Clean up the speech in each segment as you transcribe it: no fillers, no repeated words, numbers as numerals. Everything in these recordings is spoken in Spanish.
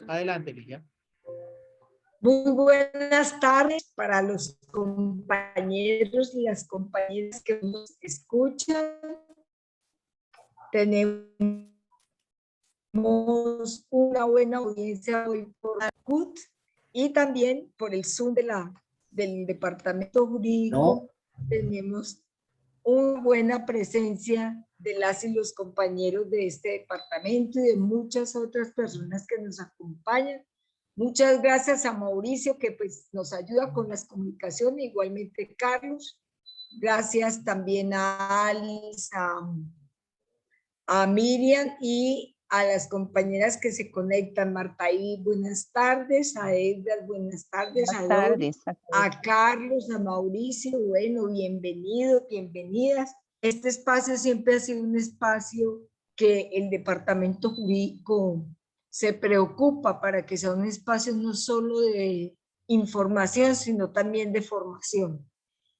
Adelante, Lilia. Muy buenas tardes para los compañeros y las compañeras que nos escuchan. Tenemos una buena audiencia hoy por CUT y también por el Zoom del Departamento Jurídico. Tenemos una buena presencia de las y los compañeros de este departamento y de muchas otras personas que nos acompañan. Muchas gracias a Mauricio, que pues nos ayuda con las comunicaciones, igualmente Carlos. Gracias también a Alice, a Miriam y a las compañeras que se conectan. Marta y buenas tardes, a Edgar, buenas tardes, a Carlos, a Mauricio, bueno, bienvenidos, bienvenidas. Este espacio siempre ha sido un espacio que el Departamento Jurídico se preocupa para que sea un espacio no solo de información, sino también de formación.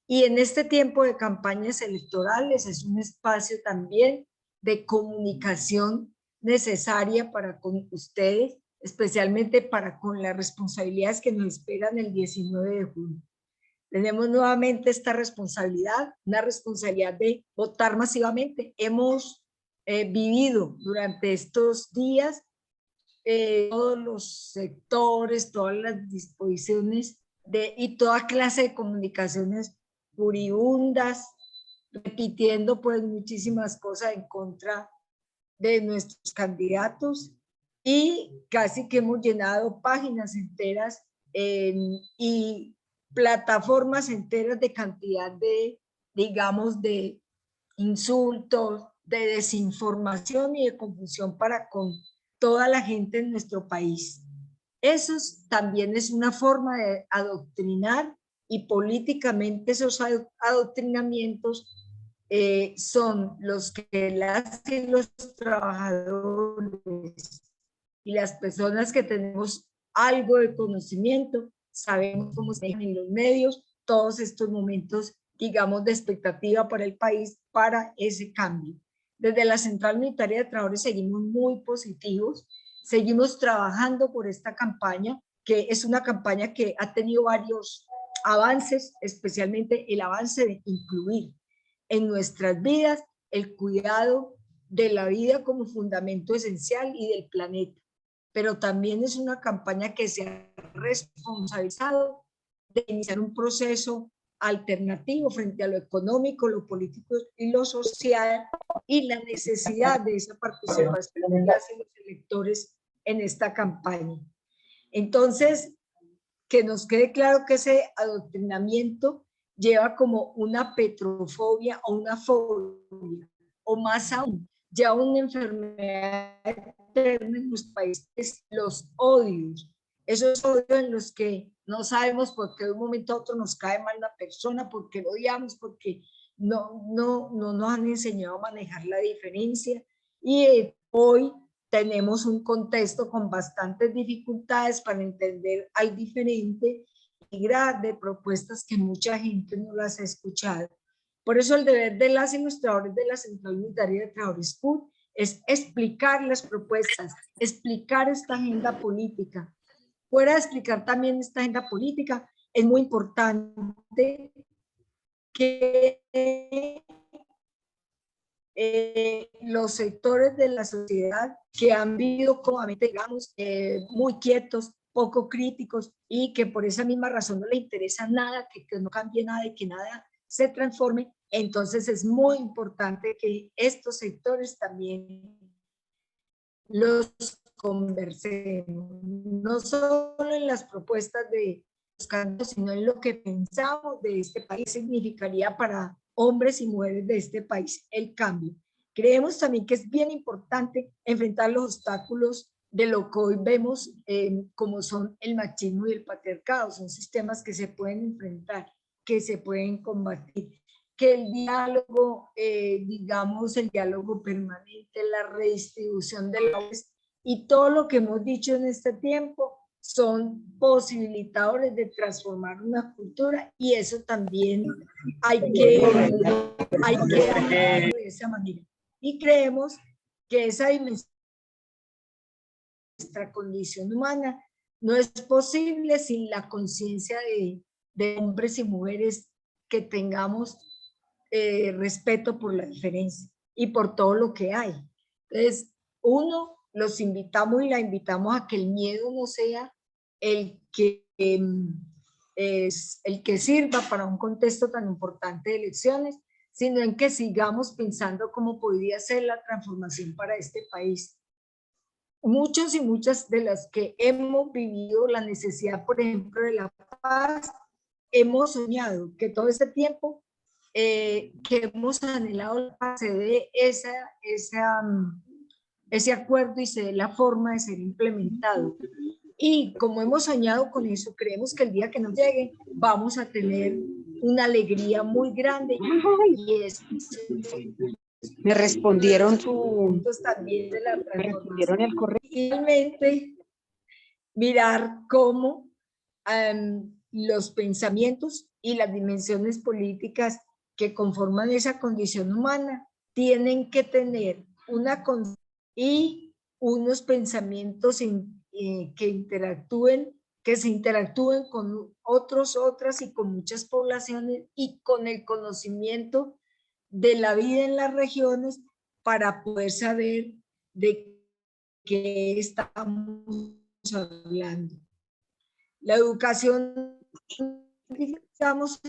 Y en este tiempo de campañas electorales es un espacio también de comunicación necesaria para con ustedes, especialmente para con las responsabilidades que nos esperan el 19 de junio. Tenemos nuevamente esta responsabilidad, una responsabilidad de votar masivamente. Hemos vivido durante estos días todos los sectores, todas las disposiciones y toda clase de comunicaciones furibundas, repitiendo pues muchísimas cosas en contra de nuestros candidatos y casi que hemos llenado páginas enteras y plataformas enteras de cantidad de, digamos, de insultos, de desinformación y de confusión para con toda la gente en nuestro país. Eso también es una forma de adoctrinar y políticamente esos adoctrinamientos son los que los trabajadores y las personas que tenemos algo de conocimiento, sabemos cómo se manejan en los medios todos estos momentos, digamos, de expectativa para el país, para ese cambio. Desde la Central Unitaria de Trabajadores seguimos muy positivos, seguimos trabajando por esta campaña, que es una campaña que ha tenido varios avances, especialmente el avance de incluir en nuestras vidas el cuidado de la vida como fundamento esencial y del planeta. Pero también es una campaña que se ha responsabilizado de iniciar un proceso alternativo frente a lo económico, lo político y lo social y la necesidad de esa participación de los electores en esta campaña. Entonces, que nos quede claro que ese adoctrinamiento lleva como una petrofobia o una fobia, o más aún, ya una enfermedad eterna en los países, los odios, esos odios en los que no sabemos por qué de un momento a otro nos cae mal una persona, porque lo odiamos, porque no nos han enseñado a manejar la diferencia. Y hoy tenemos un contexto con bastantes dificultades para entender al diferente y de propuestas que mucha gente no las ha escuchado. Por eso el deber de las ilustradores de la Central Unitaria de Trabajadores CUT es explicar las propuestas, explicar esta agenda política. Fuera de explicar también esta agenda política, es muy importante que los sectores de la sociedad que han vivido cómodamente, digamos, muy quietos, poco críticos y que por esa misma razón no le interesa nada, que no cambie nada y que nada se transforme, entonces es muy importante que estos sectores también los conversemos, no solo en las propuestas de los candidatos, sino en lo que pensamos de este país significaría para hombres y mujeres de este país el cambio. Creemos también que es bien importante enfrentar los obstáculos de lo que hoy vemos como son el machismo y el patriarcado. Son sistemas que se pueden enfrentar, que se pueden combatir, que el diálogo, digamos, el diálogo permanente, la redistribución de la y todo lo que hemos dicho en este tiempo son posibilitadores de transformar una cultura y eso también hay que de esa manera. Y creemos que esa dimensión nuestra condición humana no es posible sin la conciencia de hombres y mujeres que tengamos respeto por la diferencia y por todo lo que hay. Entonces, uno, los invitamos y la invitamos a que el miedo no sea el que es el que sirva para un contexto tan importante de elecciones, sino en que sigamos pensando cómo podría ser la transformación para este país. Muchos y muchas de las que hemos vivido la necesidad, por ejemplo, de la paz, hemos soñado que todo este tiempo que hemos anhelado la paz se dé ese acuerdo y se dé la forma de ser implementado. Y como hemos soñado con eso, creemos que el día que nos llegue vamos a tener una alegría muy grande y es Me respondieron también de la me respondieron el correo. y realmente mirar cómo los pensamientos y las dimensiones políticas que conforman esa condición humana tienen que tener una y unos pensamientos que se interactúen con otras y con muchas poblaciones y con el conocimiento de la vida en las regiones para poder saber de qué estamos hablando. La educación, digamos,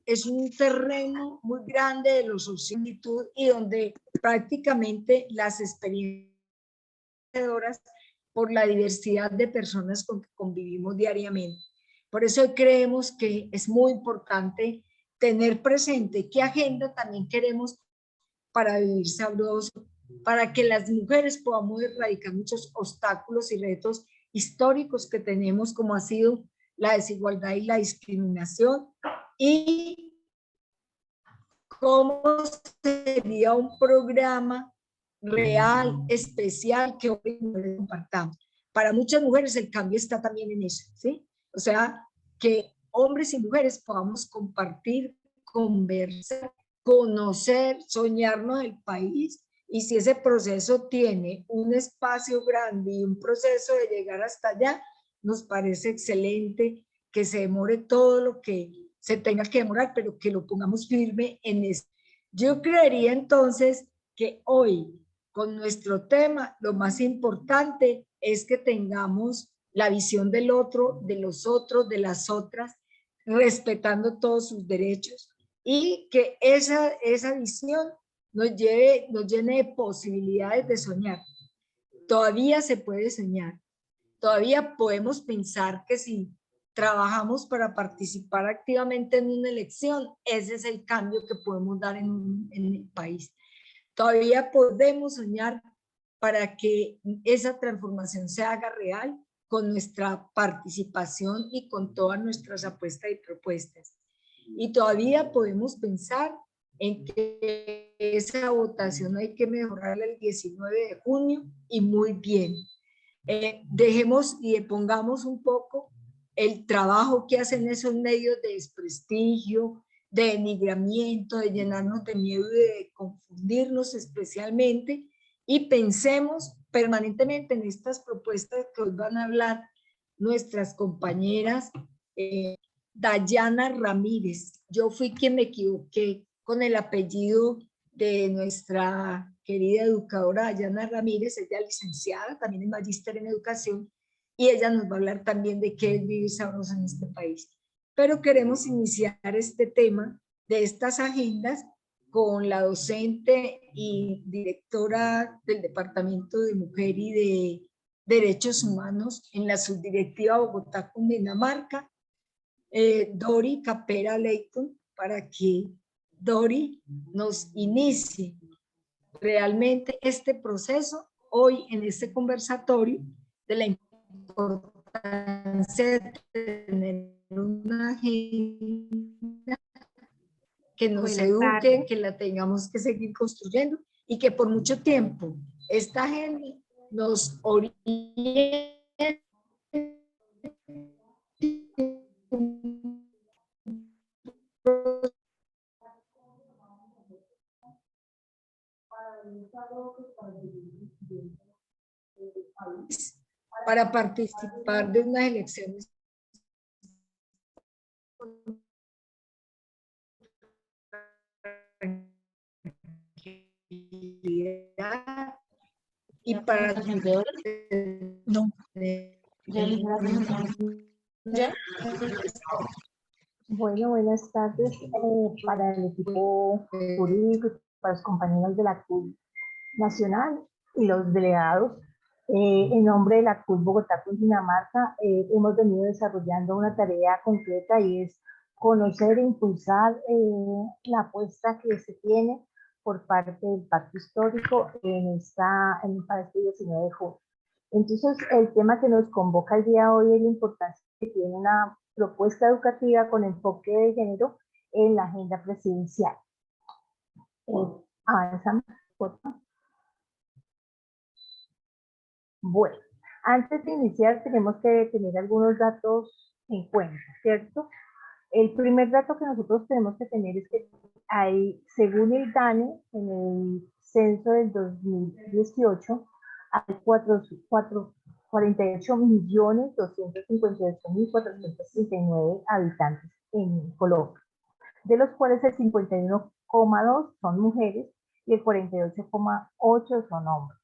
es un terreno muy grande de los similitud y donde prácticamente las experiencias por la diversidad de personas con que convivimos diariamente. Por eso creemos que es muy importante tener presente qué agenda también queremos para vivir sabroso, para que las mujeres podamos erradicar muchos obstáculos y retos históricos que tenemos, como ha sido la desigualdad y la discriminación, y cómo sería un programa real, especial, que hoy compartamos. Para muchas mujeres el cambio está también en eso, ¿sí? O sea, que hombres y mujeres podamos compartir, conversar, conocer, soñarnos el país, y si ese proceso tiene un espacio grande y un proceso de llegar hasta allá, nos parece excelente que se demore todo lo que se tenga que demorar, pero que lo pongamos firme en eso. Yo creería entonces que hoy, con nuestro tema, lo más importante es que tengamos la visión del otro, de los otros, de las otras, respetando todos sus derechos, y que esa visión nos llene de posibilidades de soñar. Todavía se puede soñar, todavía podemos pensar que si trabajamos para participar activamente en una elección, ese es el cambio que podemos dar en el país. Todavía podemos soñar para que esa transformación se haga real con nuestra participación y con todas nuestras apuestas y propuestas. Y todavía podemos pensar en que esa votación hay que mejorarla el 19 de junio y muy bien. Dejemos y pongamos un poco el trabajo que hacen esos medios de desprestigio, de denigramiento, de llenarnos de miedo y de confundirnos especialmente, y pensemos permanentemente en estas propuestas que hoy van a hablar nuestras compañeras. Dayana Ramírez, yo fui quien me equivoqué con el apellido de nuestra querida educadora Dayana Ramírez. Ella es licenciada, también es magíster en educación, y ella nos va a hablar también de qué es vivir sabroso en este país. Pero queremos iniciar este tema de estas agendas con la docente y directora del Departamento de Mujer y de Derechos Humanos en la subdirectiva Bogotá, Cundinamarca, Dori Capera Leighton, para que Dori nos inicie realmente este proceso hoy en este conversatorio de la importancia de tener una agenda que nos eduque, que la tengamos que seguir construyendo y que por mucho tiempo esta agenda nos oriente para participar de unas elecciones y para No. ¿Ya? Bueno, buenas tardes para el equipo jurídico, para los compañeros de la CUT Nacional y los delegados. En nombre de la CUT Bogotá Cundinamarca, hemos venido desarrollando una tarea concreta y es conocer e impulsar la apuesta que se tiene por parte del Pacto Histórico para este 19 de junio. Entonces, el tema que nos convoca el día de hoy es la importancia que tiene una propuesta educativa con enfoque de género en la agenda presidencial. Avanzamos, por favor. Bueno, antes de iniciar tenemos que tener algunos datos en cuenta, ¿cierto? El primer dato que nosotros tenemos que tener es que hay, según el DANE, en el censo del 2018, hay 48.258.439 habitantes en Colombia, de los cuales el 51,2 son mujeres y el 48,8 son hombres,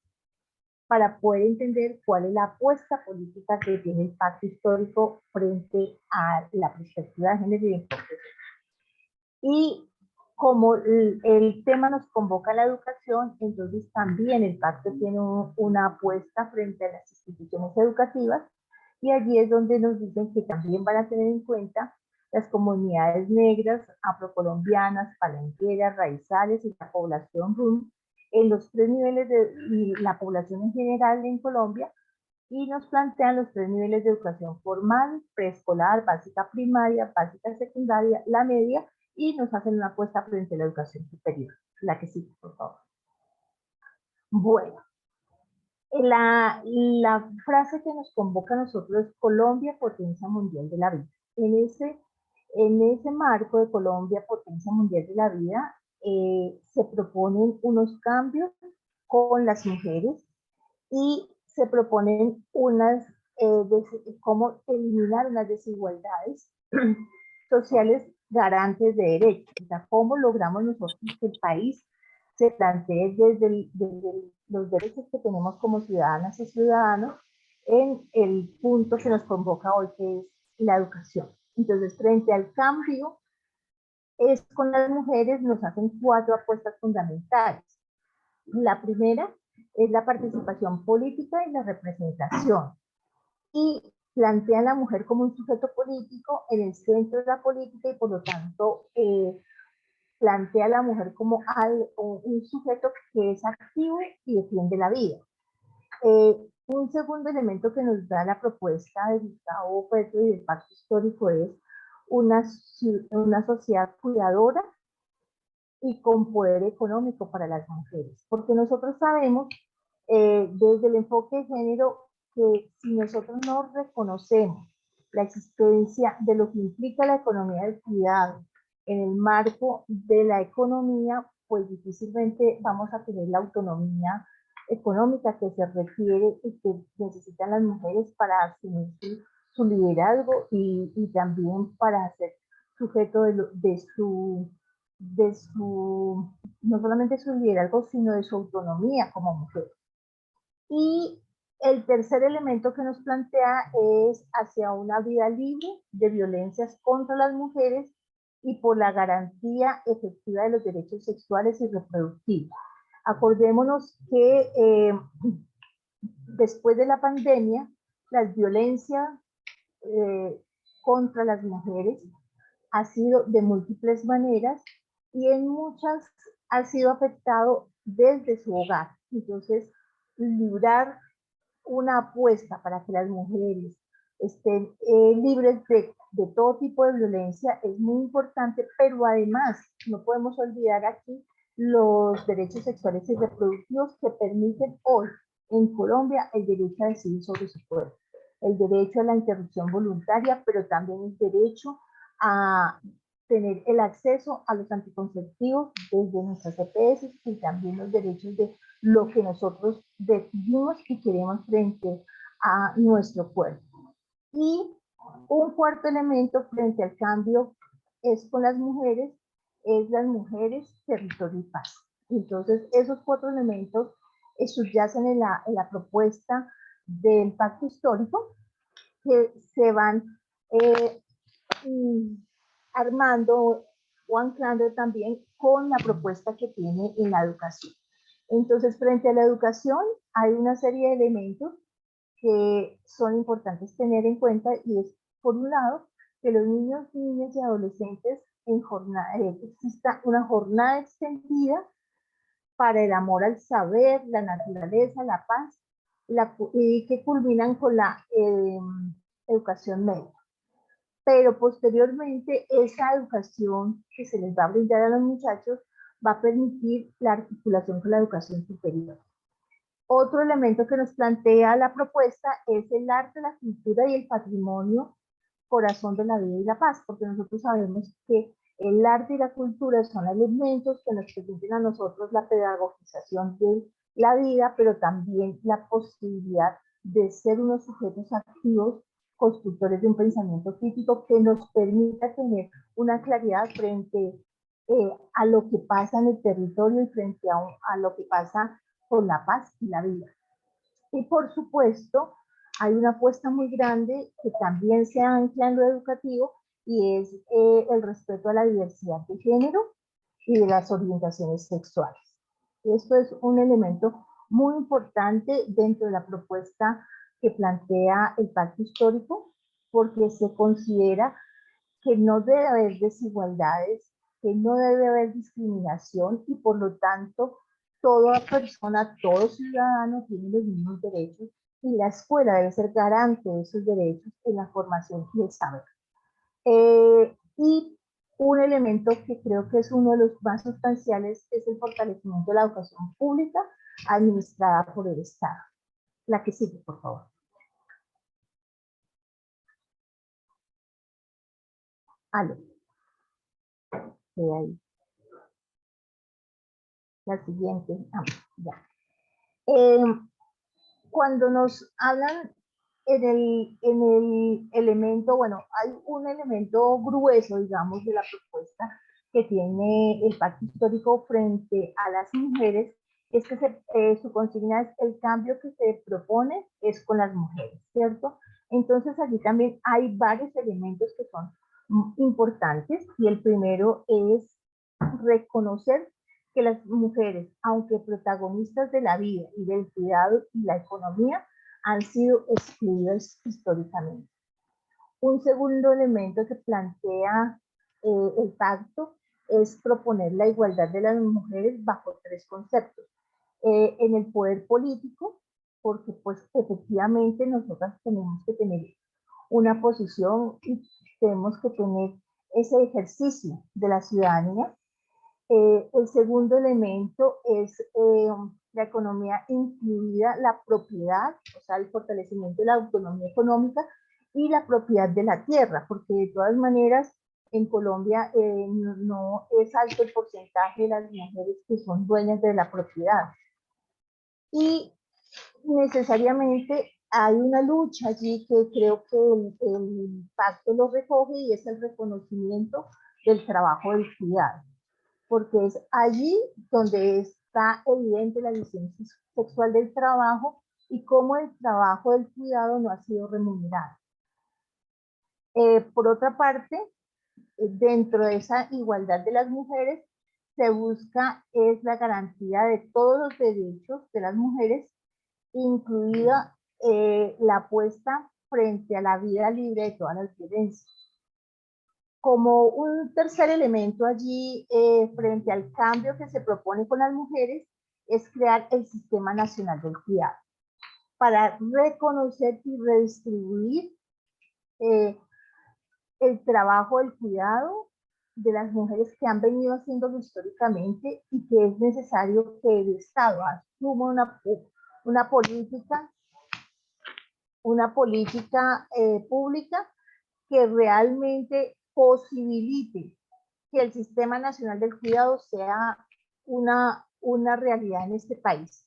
para poder entender cuál es la apuesta política que tiene el pacto histórico frente a la perspectiva de género y de enfoque. Y como el tema nos convoca a la educación, entonces también el pacto tiene una apuesta frente a las instituciones educativas, y allí es donde nos dicen que también van a tener en cuenta las comunidades negras, afrocolombianas, palenqueras, raizales y la población RUM en los 3 niveles y la población en general en Colombia, y nos plantean los 3 niveles de educación formal, preescolar, básica primaria, básica secundaria, la media, y nos hacen una apuesta frente a la educación superior. La que sigue, por favor. Bueno, la frase que nos convoca a nosotros es Colombia, potencia mundial de la vida. En ese marco de Colombia, potencia mundial de la vida, se proponen unos cambios con las mujeres y se proponen cómo eliminar unas desigualdades sociales garantes de derechos. O sea, cómo logramos nosotros que el país se plantee desde los derechos que tenemos como ciudadanas y ciudadanos en el punto que nos convoca hoy, que es la educación. Entonces, frente al cambio, con las mujeres nos hacen 4 apuestas fundamentales. La primera es la participación política y la representación. Y plantea a la mujer como un sujeto político en el centro de la política, y por lo tanto plantea a la mujer como un sujeto que es activo y defiende la vida. Un segundo elemento que nos da la propuesta de Gustavo Petro y del Pacto Histórico es una sociedad cuidadora y con poder económico para las mujeres, porque nosotros sabemos desde el enfoque de género que si nosotros no reconocemos la existencia de lo que implica la economía del cuidado en el marco de la economía, pues difícilmente vamos a tener la autonomía económica que se requiere y que necesitan las mujeres para asumir su liderazgo y también para ser sujeto de su no solamente su liderazgo, sino de su autonomía como mujer. Y el tercer elemento que nos plantea es hacia una vida libre de violencias contra las mujeres y por la garantía efectiva de los derechos sexuales y reproductivos. Acordémonos que después de la pandemia, las violencias contra las mujeres ha sido de múltiples maneras, y en muchas ha sido afectado desde su hogar. Entonces, librar una apuesta para que las mujeres estén libres de todo tipo de violencia es muy importante, pero además no podemos olvidar aquí los derechos sexuales y reproductivos que permiten hoy en Colombia el derecho a decidir sobre su cuerpo, el derecho a la interrupción voluntaria, pero también el derecho a tener el acceso a los anticonceptivos desde nuestras EPS, y también los derechos de lo que nosotros decidimos y queremos frente a nuestro cuerpo. Y un cuarto elemento frente al cambio es con las mujeres, es las mujeres, territorio y paz. Entonces, esos 4 elementos subyacen en la propuesta del pacto histórico, que se van armando o anclando también con la propuesta que tiene en la educación. Entonces, frente a la educación, hay una serie de elementos que son importantes tener en cuenta, y es, por un lado, que los niños, niñas y adolescentes exista una jornada extendida para el amor al saber, la naturaleza, la paz, y que culminan con la educación media. Pero posteriormente esa educación que se les va a brindar a los muchachos va a permitir la articulación con la educación superior. Otro elemento que nos plantea la propuesta es el arte, la cultura y el patrimonio, corazón de la vida y la paz, porque nosotros sabemos que el arte y la cultura son elementos que nos permiten a nosotros la pedagogización de la vida, pero también la posibilidad de ser unos sujetos activos, constructores de un pensamiento crítico que nos permita tener una claridad frente a lo que pasa en el territorio y frente a lo que pasa con la paz y la vida. Y por supuesto, hay una apuesta muy grande que también se ancla en lo educativo, y es el respeto a la diversidad de género y de las orientaciones sexuales. Esto es un elemento muy importante dentro de la propuesta que plantea el pacto histórico, porque se considera que no debe haber desigualdades, que no debe haber discriminación, y por lo tanto toda persona, todo ciudadano tiene los mismos derechos, y la escuela debe ser garante de esos derechos en la formación y el saber. Y un elemento que creo que es uno de los más sustanciales es el fortalecimiento de la educación pública administrada por el Estado. La que sigue, por favor. Ale. Ahí. La siguiente. Ya. Cuando nos hablan en el elemento, bueno, hay un elemento grueso, digamos, de la propuesta que tiene el pacto histórico frente a las mujeres, es que su consigna es: el cambio que se propone es con las mujeres, ¿cierto? Entonces allí también hay varios elementos que son importantes, y el primero es reconocer que las mujeres, aunque protagonistas de la vida y del cuidado y la economía, han sido excluidas históricamente. Un segundo elemento que plantea el pacto es proponer la igualdad de las mujeres bajo 3 conceptos. En el poder político, porque pues efectivamente nosotras tenemos que tener una posición y tenemos que tener ese ejercicio de la ciudadanía. El segundo elemento es la economía incluida, la propiedad, o sea, el fortalecimiento de la autonomía económica y la propiedad de la tierra, porque de todas maneras en Colombia no es alto el porcentaje de las mujeres que son dueñas de la propiedad. Y necesariamente hay una lucha allí que creo que el pacto lo recoge, y es el reconocimiento del trabajo del cuidado, porque es allí donde está evidente la visión sexual del trabajo y cómo el trabajo del cuidado no ha sido remunerado. Por otra parte, dentro de esa igualdad de las mujeres, se busca es la garantía de todos los derechos de las mujeres, incluida la apuesta frente a la vida libre de todas las violencias. Como un tercer elemento allí, frente al cambio que se propone con las mujeres, es crear el Sistema Nacional del Cuidado, para reconocer y redistribuir el trabajo del cuidado de las mujeres que han venido haciéndolo históricamente, y que es necesario que el Estado asuma una política pública que realmente posibilite que el Sistema Nacional del Cuidado sea una realidad en este país.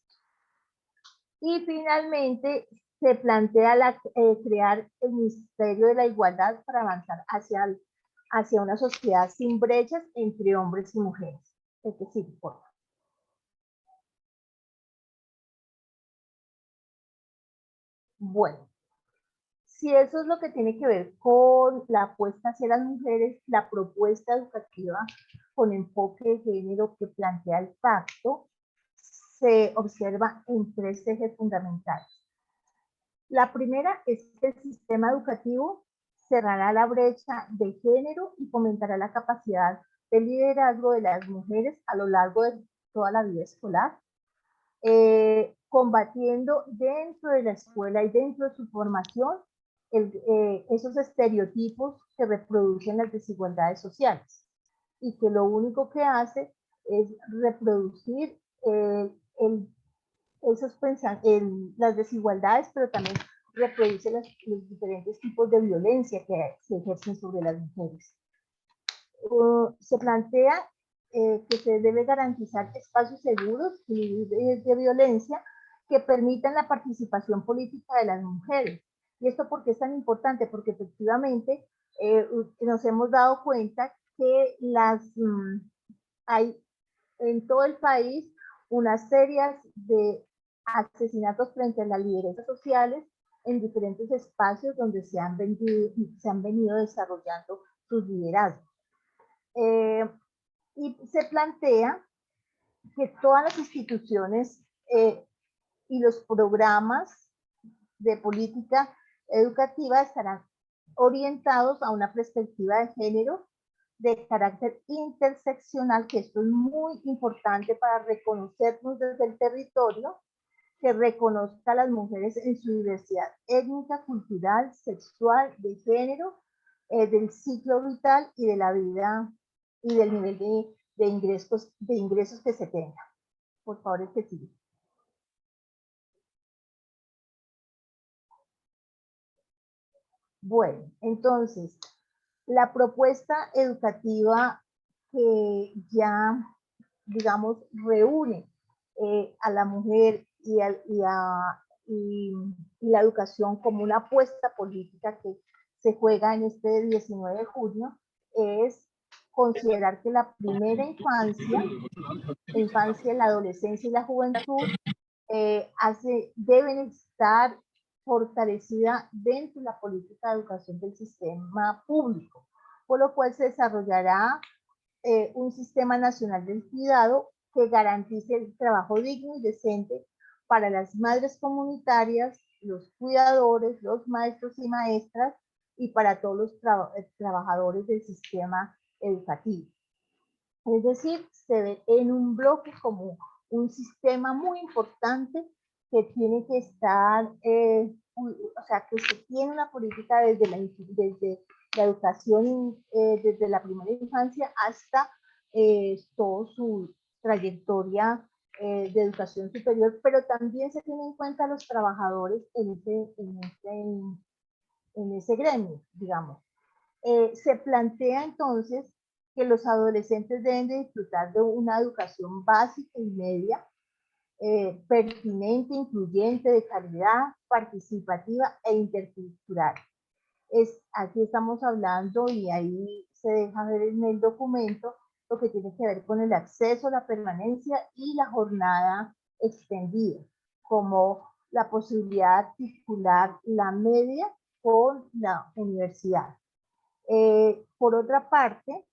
Y finalmente se plantea crear el Ministerio de la Igualdad para avanzar hacia una sociedad sin brechas entre hombres y mujeres. Es decir, por favor. Bueno, si eso es lo que tiene que ver con la apuesta hacia las mujeres, la propuesta educativa con enfoque de género que plantea el pacto se observa en 3 ejes fundamentales. La primera es que el sistema educativo cerrará la brecha de género y fomentará la capacidad de liderazgo de las mujeres a lo largo de toda la vida escolar, combatiendo dentro de la escuela y dentro de su formación esos estereotipos que reproducen las desigualdades sociales y que lo único que hace es reproducir las desigualdades, pero también reproduce los diferentes tipos de violencia que se ejercen sobre las mujeres. Se plantea que se debe garantizar espacios seguros y libres de violencia que permitan la participación política de las mujeres. ¿Y esto por qué es tan importante? Porque efectivamente nos hemos dado cuenta que hay en todo el país unas series de asesinatos frente a las lideresas sociales en diferentes espacios donde se han venido desarrollando sus liderazgos. Y se plantea que todas las instituciones y los programas de política educativa estarán orientados a una perspectiva de género de carácter interseccional, que esto es muy importante para reconocernos desde el territorio, que reconozca a las mujeres en su diversidad étnica, cultural, sexual, de género, del ciclo vital y de la vida y del nivel de ingresos que se tenga. Por favor, el que sigue. Bueno, entonces, la propuesta educativa que ya, digamos, reúne a la mujer y la educación como una apuesta política que se juega en este 19 de junio, es considerar que la primera infancia, la adolescencia y la juventud deben estar fortalecida dentro de la política de educación del sistema público, por lo cual se desarrollará un sistema nacional del cuidado que garantice el trabajo digno y decente para las madres comunitarias, los cuidadores, los maestros y maestras y para todos los trabajadores del sistema educativo. Es decir, se ve en un bloque como un sistema muy importante que tiene que estar, o sea, que se tiene una política desde la educación, desde la primera infancia hasta toda su trayectoria de educación superior, pero también se tiene en cuenta a los trabajadores en ese gremio, digamos. Se plantea entonces que los adolescentes deben de disfrutar de una educación básica y media, pertinente, incluyente, de calidad, participativa e intercultural. Aquí estamos hablando, y ahí se deja ver en el documento, lo que tiene que ver con el acceso, la permanencia y la jornada extendida, como la posibilidad de articular la media con la universidad. Por otra parte,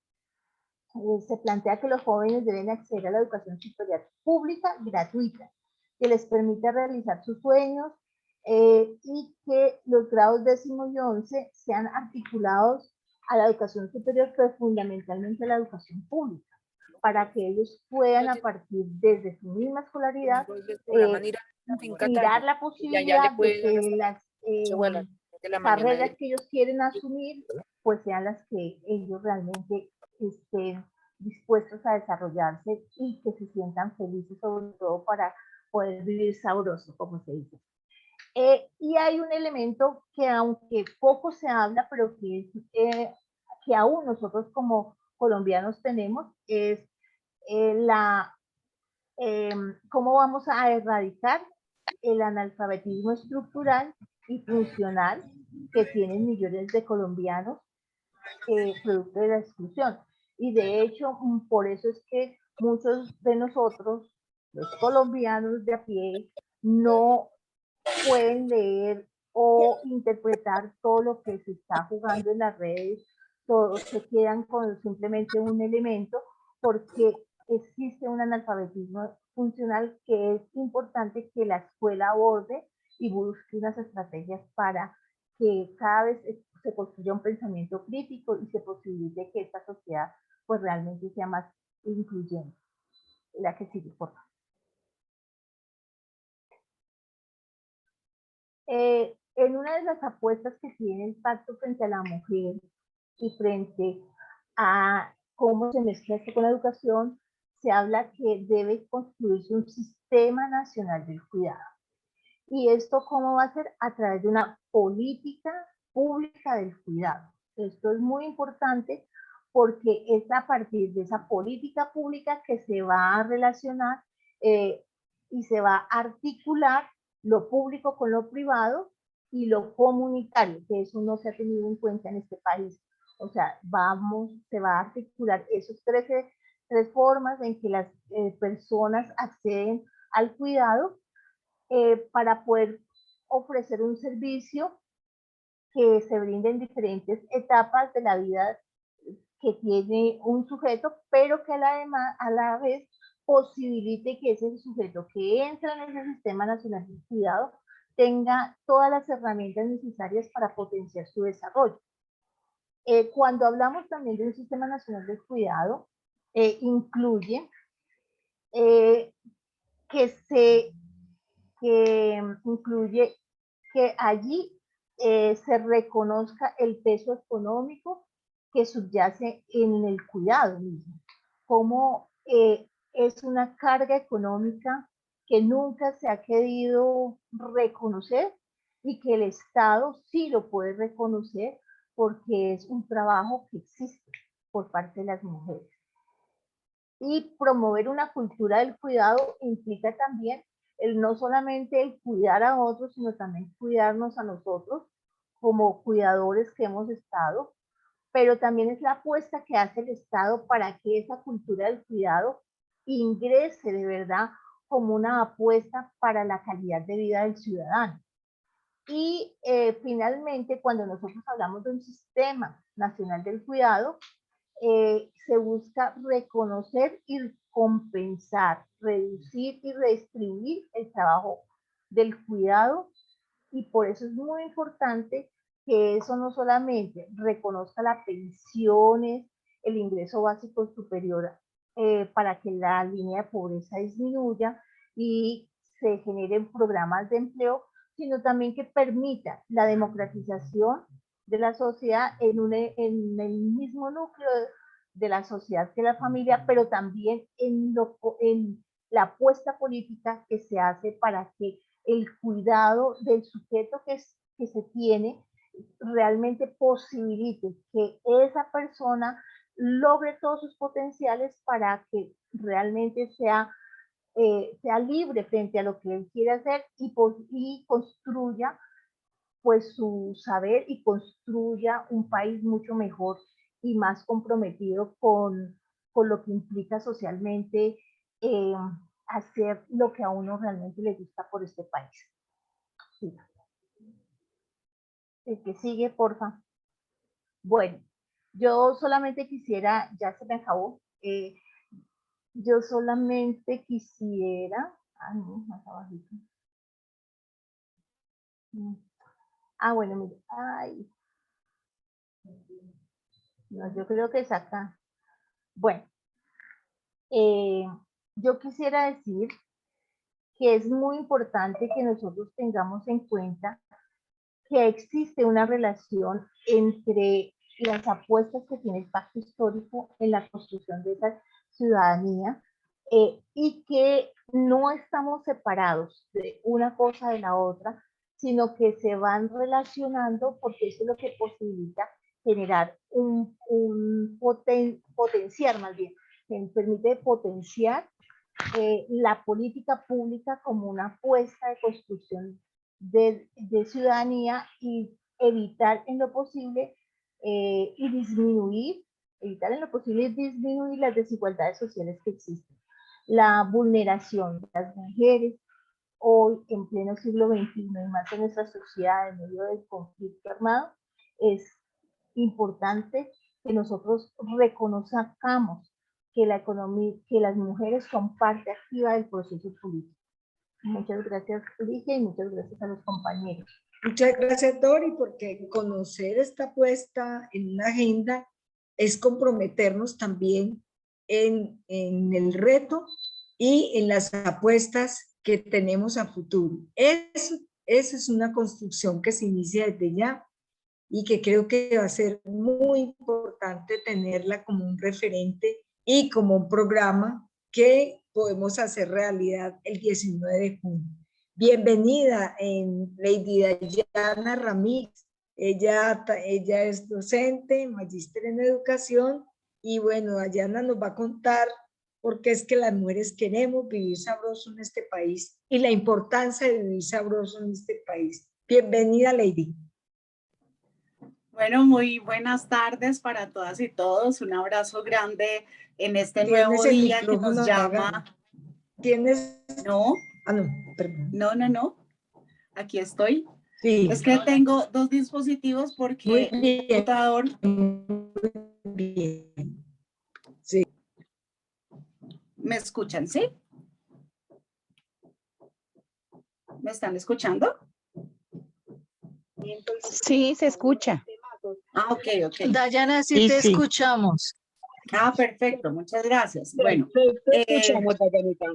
se plantea que los jóvenes deben acceder a la educación superior pública gratuita, que les permita realizar sus sueños y que los grados 10º y 11 sean articulados a la educación superior, pero fundamentalmente a la educación pública, para que ellos puedan a partir desde su misma escolaridad mirar la posibilidad de que las carreras que ellos quieren asumir pues sean las que ellos realmente estén dispuestos a desarrollarse y que se sientan felices, sobre todo para poder vivir sabroso, como se dice. Y hay un elemento que, aunque poco se habla, pero que aún nosotros como colombianos tenemos, es cómo vamos a erradicar el analfabetismo estructural y funcional que tienen millones de colombianos producto de la exclusión. Y de hecho, por eso es que muchos de nosotros, los colombianos de a pie, no pueden leer o interpretar todo lo que se está jugando en las redes, todos se quedan con simplemente un elemento, porque existe un analfabetismo funcional que es importante que la escuela aborde y busque unas estrategias para que cada vez se construya un pensamiento crítico y se posibilite que esta sociedad pues realmente sea más incluyente. La que sigue, por favor. En una de las apuestas que tiene el pacto frente a la mujer y frente a cómo se mezcla esto con la educación, se habla que debe construirse un sistema nacional del cuidado. ¿Y esto cómo va a ser? A través de una política pública del cuidado. Esto es muy importante porque es a partir de esa política pública que se va a relacionar y se va a articular lo público con lo privado y lo comunitario, que eso no se ha tenido en cuenta en este país. O sea, se va a articular esos tres formas en que las personas acceden al cuidado para poder ofrecer un servicio que se brinde en diferentes etapas de la vida que tiene un sujeto, pero que a la vez posibilite que ese sujeto que entra en ese Sistema Nacional de Cuidado tenga todas las herramientas necesarias para potenciar su desarrollo. Cuando hablamos también de un Sistema Nacional de Cuidado, incluye incluye que allí se reconozca el peso económico que subyace en el cuidado mismo, como es una carga económica que nunca se ha querido reconocer y que el Estado sí lo puede reconocer porque es un trabajo que existe por parte de las mujeres. Y promover una cultura del cuidado implica también no solamente el cuidar a otros, sino también cuidarnos a nosotros como cuidadores que hemos estado, pero también es la apuesta que hace el Estado para que esa cultura del cuidado ingrese de verdad como una apuesta para la calidad de vida del ciudadano. Y finalmente, cuando nosotros hablamos de un sistema nacional del cuidado, se busca reconocer y compensar, reducir y redistribuir el trabajo del cuidado, y por eso es muy importante que eso no solamente reconozca las pensiones, el ingreso básico superior para que la línea de pobreza disminuya y se generen programas de empleo, sino también que permita la democratización de la sociedad en el mismo núcleo de la sociedad que la familia, pero también en la apuesta política que se hace para que el cuidado del sujeto que se tiene realmente posibilite que esa persona logre todos sus potenciales para que realmente sea libre frente a lo que él quiere hacer y construya pues su saber y construya un país mucho mejor y más comprometido con lo que implica socialmente hacer lo que a uno realmente le gusta por este país. Sí. El que sigue, porfa. Bueno, yo solamente quisiera, ya se me acabó, yo solamente quisiera, no, más abajito. Bueno, mire, no, yo creo que es acá. Bueno, yo quisiera decir que es muy importante que nosotros tengamos en cuenta que existe una relación entre las apuestas que tiene el pacto histórico en la construcción de esa ciudadanía y que no estamos separados de una cosa de la otra, sino que se van relacionando porque eso es lo que posibilita generar potenciar más bien, que permite potenciar la política pública como una apuesta de construcción de ciudadanía y evitar en lo posible disminuir las desigualdades sociales que existen. La vulneración de las mujeres hoy en pleno siglo XXI y más en nuestra sociedad en medio del conflicto armado, es importante que nosotros reconozcamos que la economía, que las mujeres son parte activa del proceso político. Muchas gracias, Ligia, y muchas gracias a los compañeros. Muchas gracias, Dori, porque conocer esta puesta en una agenda es comprometernos también en el reto y en las apuestas que tenemos a futuro. Eso es una construcción que se inicia desde ya y que creo que va a ser muy importante tenerla como un referente y como un programa que podemos hacer realidad el 19 de junio. Bienvenida Lady Dayana Ramírez. Ella es docente, magíster en educación y bueno, Dayana nos va a contar por qué es que las mujeres queremos vivir sabroso en este país y la importancia de vivir sabroso en este país. Bienvenida, Lady. Bueno, muy buenas tardes para todas y todos. Un abrazo grande en este nuevo día que nos llama. ¿Tienes? No. Ah, no, perdón. No. Aquí estoy. Sí. Es que tengo dos dispositivos porque mi computador. Muy bien. Sí. ¿Me escuchan, sí? ¿Me están escuchando? Sí, se escucha. Ah, ok. Dayana, sí te escuchamos. Ah, perfecto, muchas gracias. Bueno, Escuchamos, Dayanita.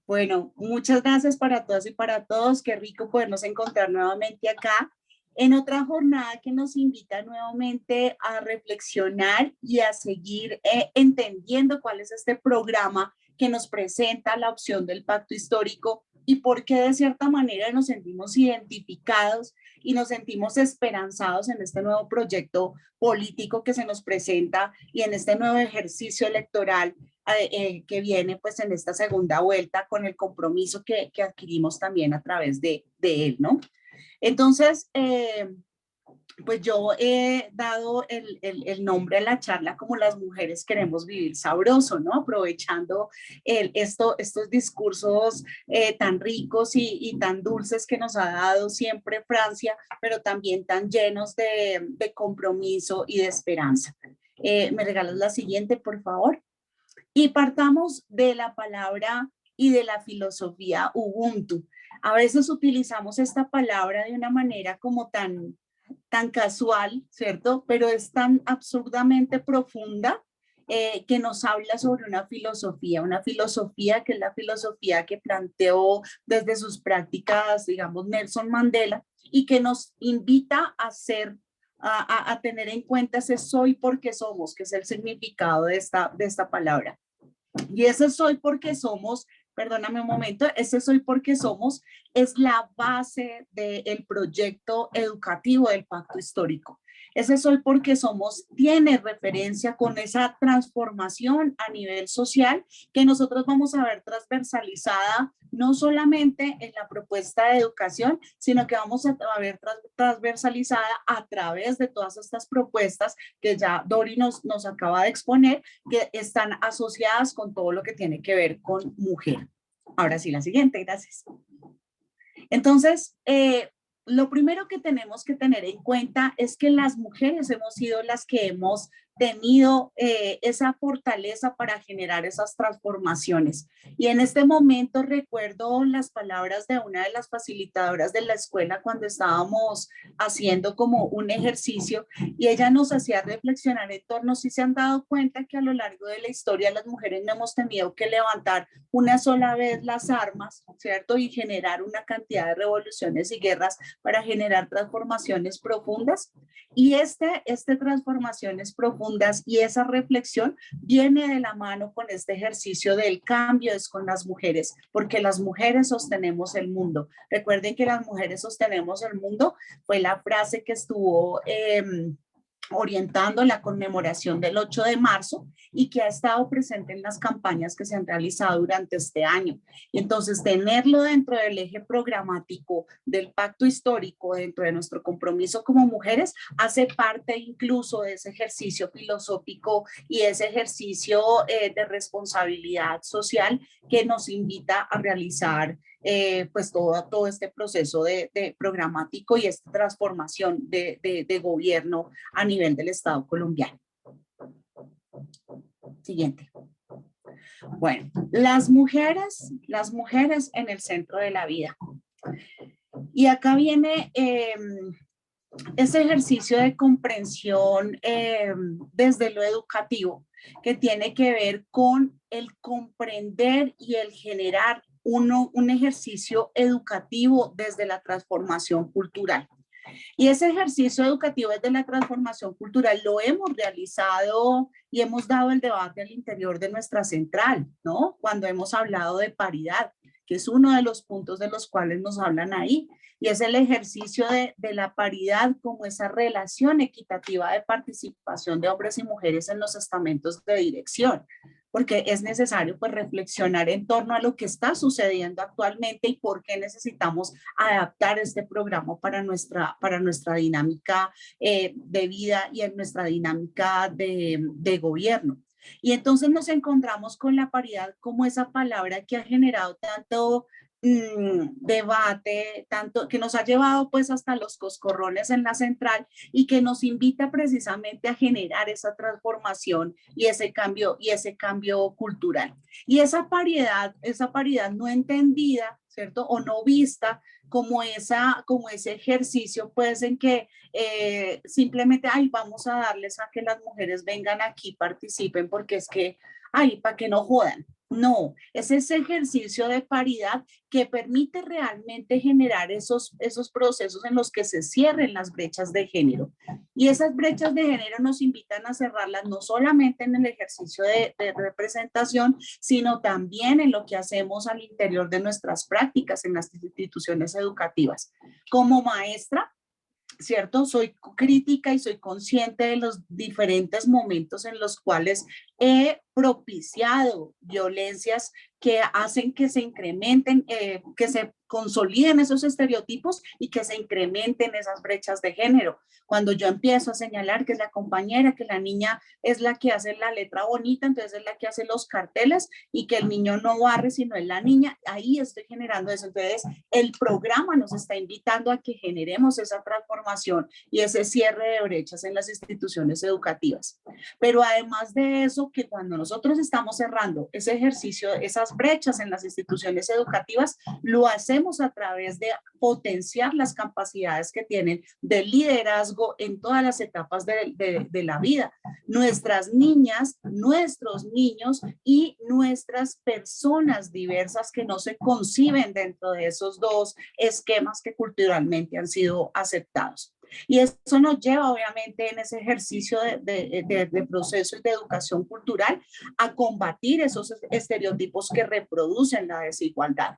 Bueno, muchas gracias para todas y para todos. Qué rico podernos encontrar nuevamente acá en otra jornada que nos invita nuevamente a reflexionar y a seguir entendiendo cuál es este programa que nos presenta la opción del pacto histórico y por qué de cierta manera nos sentimos identificados y nos sentimos esperanzados en este nuevo proyecto político que se nos presenta y en este nuevo ejercicio electoral que viene pues en esta segunda vuelta con el compromiso que adquirimos también a través de él, ¿no? Entonces, pues yo he dado el nombre a la charla como Las mujeres queremos vivir sabroso, ¿no? Aprovechando estos discursos tan ricos y tan dulces que nos ha dado siempre Francia, pero también tan llenos de compromiso y de esperanza. ¿Me regalas la siguiente, por favor? Y partamos de la palabra y de la filosofía Ubuntu. A veces utilizamos esta palabra de una manera como tan casual, ¿cierto? Pero es tan absurdamente profunda que nos habla sobre una filosofía que es la filosofía que planteó desde sus prácticas, digamos, Nelson Mandela, y que nos invita a ser a tener en cuenta ese soy porque somos, que es el significado de esta palabra. Y ese soy porque somos, perdóname un momento, ese soy porque somos es la base del proyecto educativo del pacto histórico. Ese soy porque somos tiene referencia con esa transformación a nivel social que nosotros vamos a ver transversalizada no solamente en la propuesta de educación, sino que vamos a ver transversalizada a través de todas estas propuestas que ya Dori nos acaba de exponer, que están asociadas con todo lo que tiene que ver con mujer. Ahora sí, la siguiente, gracias. Entonces, lo primero que tenemos que tener en cuenta es que las mujeres hemos sido las que hemos tenido esa fortaleza para generar esas transformaciones. Y en este momento recuerdo las palabras de una de las facilitadoras de la escuela cuando estábamos haciendo como un ejercicio y ella nos hacía reflexionar en torno si se han dado cuenta que a lo largo de la historia las mujeres no hemos tenido que levantar una sola vez las armas, ¿cierto? Y generar una cantidad de revoluciones y guerras para generar transformaciones profundas. Y este transformaciones profundas y esa reflexión viene de la mano con este ejercicio del cambio es con las mujeres, porque las mujeres sostenemos el mundo. Recuerden que las mujeres sostenemos el mundo, fue la frase que estuvo orientando la conmemoración del 8 de marzo y que ha estado presente en las campañas que se han realizado durante este año. Y entonces tenerlo dentro del eje programático del pacto histórico, dentro de nuestro compromiso como mujeres, hace parte incluso de ese ejercicio filosófico y ese ejercicio de responsabilidad social que nos invita a realizar pues todo este proceso de programático y esta transformación de gobierno a nivel del Estado colombiano. Siguiente. Bueno, las mujeres en el centro de la vida. Y acá viene ese ejercicio de comprensión desde lo educativo, que tiene que ver con el comprender y el generar un ejercicio educativo desde la transformación cultural. Y ese ejercicio educativo desde la transformación cultural lo hemos realizado y hemos dado el debate al interior de nuestra central, ¿no? Cuando hemos hablado de paridad, que es uno de los puntos de los cuales nos hablan ahí, y es el ejercicio de la paridad como esa relación equitativa de participación de hombres y mujeres en los estamentos de dirección, porque es necesario pues reflexionar en torno a lo que está sucediendo actualmente y por qué necesitamos adaptar este programa para nuestra dinámica de vida y en nuestra dinámica de gobierno. Y entonces nos encontramos con la paridad como esa palabra que ha generado tanto debate, tanto que nos ha llevado pues hasta los coscorrones en la central y que nos invita precisamente a generar esa transformación y ese cambio cultural. Y esa paridad no entendida, ¿cierto? O no vista como ese ejercicio pues en que simplemente, ay, vamos a darles a que las mujeres vengan aquí, participen, porque es que, ay, para que no jodan. No, es ese ejercicio de paridad que permite realmente generar esos procesos en los que se cierren las brechas de género. Y esas brechas de género nos invitan a cerrarlas no solamente en el ejercicio de representación, sino también en lo que hacemos al interior de nuestras prácticas en las instituciones educativas. Como maestra, ¿cierto? Soy crítica y soy consciente de los diferentes momentos en los cuales he propiciado violencias que hacen que se incrementen, que se consoliden esos estereotipos y que se incrementen esas brechas de género. Cuando yo empiezo a señalar que es la compañera, que la niña es la que hace la letra bonita, entonces es la que hace los carteles y que el niño no barre, sino es la niña, ahí estoy generando eso. Entonces, el programa nos está invitando a que generemos esa transformación y ese cierre de brechas en las instituciones educativas. Pero además de eso, que cuando nosotros estamos cerrando ese ejercicio, esas brechas en las instituciones educativas, lo hacemos a través de potenciar las capacidades que tienen de liderazgo en todas las etapas de la vida. Nuestras niñas, nuestros niños y nuestras personas diversas que no se conciben dentro de esos dos esquemas que culturalmente han sido aceptados. Y eso nos lleva, obviamente, en ese ejercicio de procesos de educación cultural a combatir esos estereotipos que reproducen la desigualdad.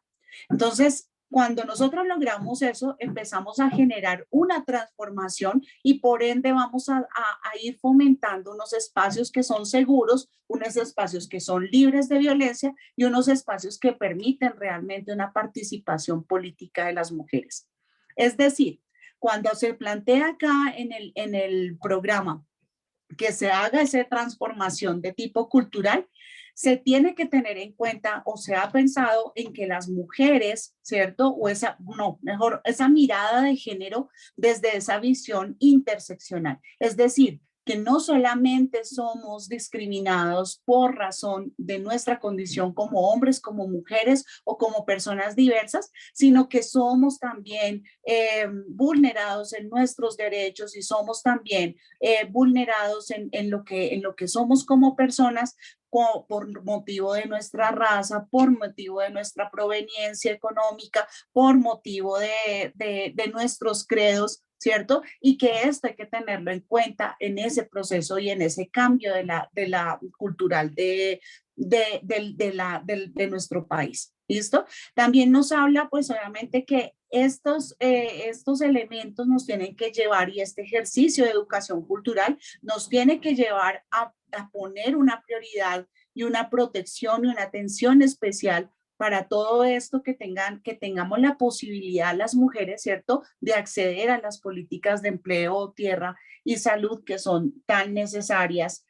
Entonces, cuando nosotros logramos eso, empezamos a generar una transformación y por ende vamos a ir fomentando unos espacios que son seguros, unos espacios que son libres de violencia y unos espacios que permiten realmente una participación política de las mujeres. Es decir, cuando se plantea acá en el programa que se haga esa transformación de tipo cultural, se tiene que tener en cuenta o se ha pensado en que las mujeres, ¿cierto? O esa mirada de género desde esa visión interseccional. Es decir, que no solamente somos discriminados por razón de nuestra condición como hombres, como mujeres o como personas diversas, sino que somos también vulnerados en nuestros derechos y somos también vulnerados en lo que somos como personas por motivo de nuestra raza, por motivo de nuestra proveniencia económica, por motivo de nuestros credos, ¿cierto? Y que esto hay que tenerlo en cuenta en ese proceso y en ese cambio de la cultural de nuestro país. ¿Listo? También nos habla, pues obviamente que estos elementos nos tienen que llevar, y este ejercicio de educación cultural nos tiene que llevar a poner una prioridad y una protección y una atención especial para todo esto, que tengamos la posibilidad las mujeres, ¿cierto?, de acceder a las políticas de empleo, tierra y salud que son tan necesarias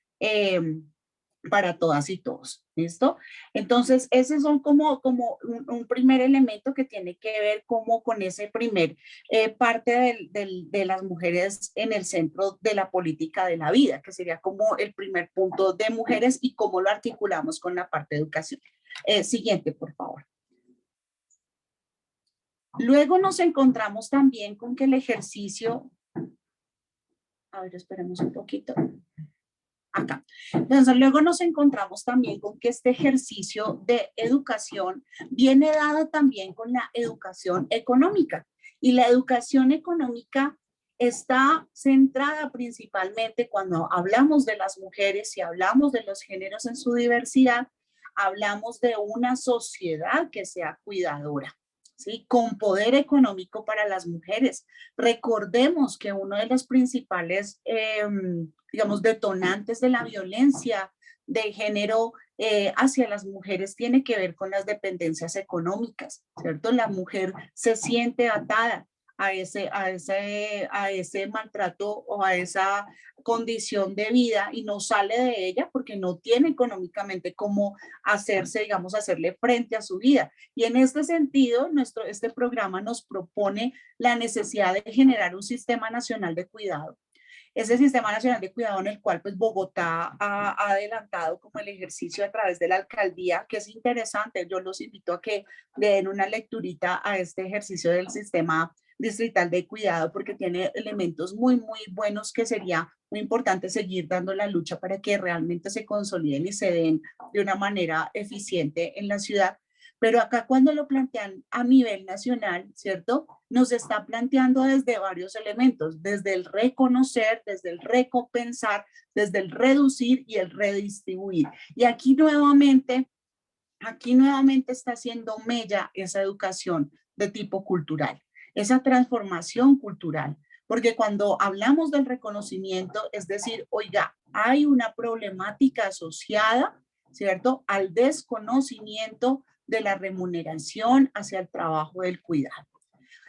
para todas y todos, ¿listo? Entonces, esos son como un primer elemento que tiene que ver como con ese primer parte de las mujeres en el centro de la política de la vida, que sería como el primer punto de mujeres y cómo lo articulamos con la parte de educación. Siguiente, por favor. Luego nos encontramos también con que el ejercicio, a ver, esperemos un poquito. Acá. Entonces, luego nos encontramos también con que este ejercicio de educación viene dado también con la educación económica. Y la educación económica está centrada principalmente cuando hablamos de las mujeres y hablamos de los géneros en su diversidad, hablamos de una sociedad que sea cuidadora, ¿sí? Con poder económico para las mujeres. Recordemos que uno de los principales digamos, detonantes de la violencia de género hacia las mujeres tiene que ver con las dependencias económicas, ¿cierto? La mujer se siente atada a ese maltrato o a esa condición de vida y no sale de ella porque no tiene económicamente cómo hacerse, digamos, hacerle frente a su vida. Y en este sentido, este programa nos propone la necesidad de generar un sistema nacional de cuidado. Ese sistema nacional de cuidado en el cual pues Bogotá ha adelantado como el ejercicio a través de la alcaldía, que es interesante. Yo los invito a que le den una lecturita a este ejercicio del sistema distrital de cuidado, porque tiene elementos muy, muy buenos que sería muy importante seguir dando la lucha para que realmente se consoliden y se den de una manera eficiente en la ciudad. Pero acá cuando lo plantean a nivel nacional, ¿cierto? Nos está planteando desde varios elementos, desde el reconocer, desde el recompensar, desde el reducir y el redistribuir. Y aquí nuevamente está haciendo mella esa educación de tipo cultural, esa transformación cultural. Porque cuando hablamos del reconocimiento, es decir, oiga, hay una problemática asociada, ¿cierto?, al desconocimiento de la remuneración hacia el trabajo del cuidado.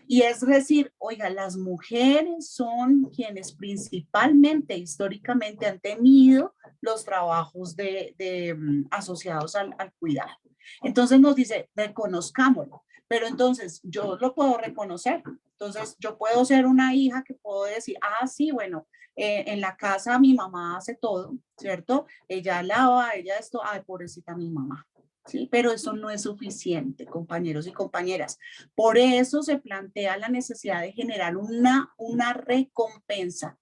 Y es decir, oiga, las mujeres son quienes principalmente históricamente han tenido los trabajos asociados al cuidado. Entonces nos dice, reconozcámoslo, pero entonces yo lo puedo reconocer. Entonces yo puedo ser una hija que puedo decir, sí, bueno, en la casa mi mamá hace todo, ¿cierto? Ella lava, ella esto, pobrecita mi mamá. ¿Sí? Pero eso no es suficiente, compañeros y compañeras. Por eso se plantea la necesidad de generar una recompensa.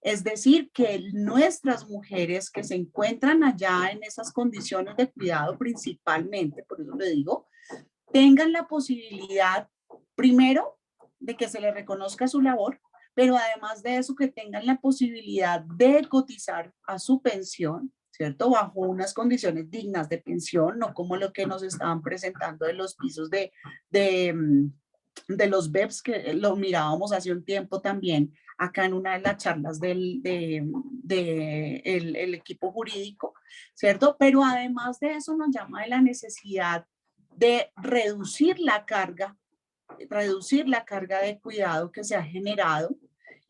Es decir, que nuestras mujeres que se encuentran allá en esas condiciones de cuidado principalmente, por eso le digo, tengan la posibilidad, primero, de que se les reconozca su labor, pero además de eso, que tengan la posibilidad de cotizar a su pensión, ¿cierto? Bajo unas condiciones dignas de pensión, no como lo que nos estaban presentando de los pisos de los BEPS, que lo mirábamos hace un tiempo también, acá en una de las charlas del equipo jurídico, ¿cierto? Pero además de eso nos llama de la necesidad de reducir la carga de cuidado que se ha generado.